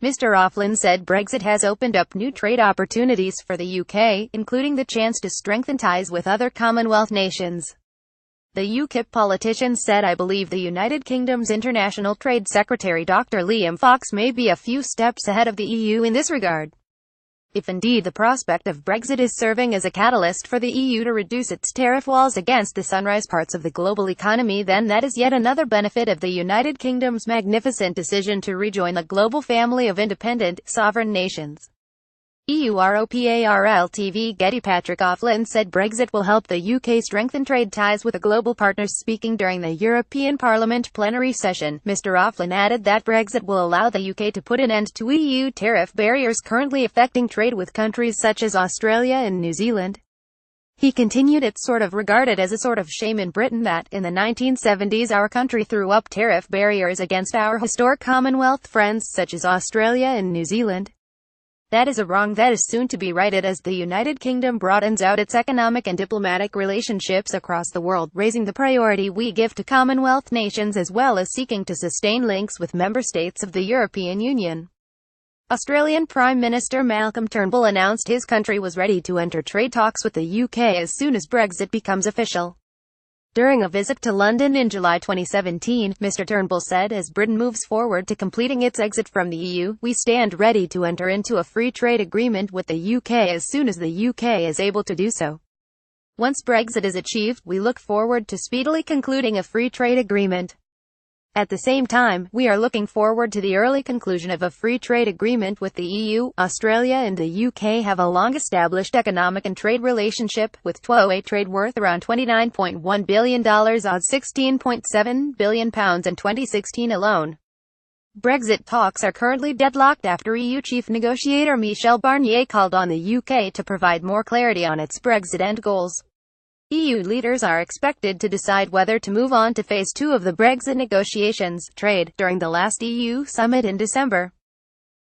Mr. OFlynn said Brexit has opened up new trade opportunities for the UK, including the chance to strengthen ties with other Commonwealth nations. The Ukip politician said, "I believe the United Kingdom's International Trade Secretary Dr. Liam Fox may be a few steps ahead of the EU in this regard. If indeed the prospect of Brexit is serving as a catalyst for the EU to reduce its tariff walls against the sunrise parts of the global economy, then that is yet another benefit of the United Kingdom's magnificent decision to rejoin the global family of independent, sovereign nations." EUROPARL-TV Getty Patrick OFlynn said Brexit will help the UK strengthen trade ties with the global partners. Speaking during the European Parliament plenary session, Mr. OFlynn added that Brexit will allow the UK to put an end to EU tariff barriers currently affecting trade with countries such as Australia and New Zealand. He continued, "It's sort of regarded as a sort of shame in Britain that, in the 1970s, our country threw up tariff barriers against our historic Commonwealth friends such as Australia and New Zealand. That is a wrong that is soon to be righted as the United Kingdom broadens out its economic and diplomatic relationships across the world, raising the priority we give to Commonwealth nations as well as seeking to sustain links with member states of the European Union." Australian Prime Minister Malcolm Turnbull announced his country was ready to enter trade talks with the UK as soon as Brexit becomes official. During a visit to London in July 2017, Mr. Turnbull said, "As Britain moves forward to completing its exit from the EU, we stand ready to enter into a free trade agreement with the UK as soon as the UK is able to do so. Once Brexit is achieved, we look forward to speedily concluding a free trade agreement. At the same time, we are looking forward to the early conclusion of a free trade agreement with the EU. Australia and the UK have a long-established economic and trade relationship, with two-way trade worth around $29.1 billion odds £16.7 billion in 2016 alone. Brexit talks are currently deadlocked after EU chief negotiator Michel Barnier called on the UK to provide more clarity on its Brexit end goals. EU leaders are expected to decide whether to move on to phase 2 of the Brexit negotiations, trade, during the last EU summit in December.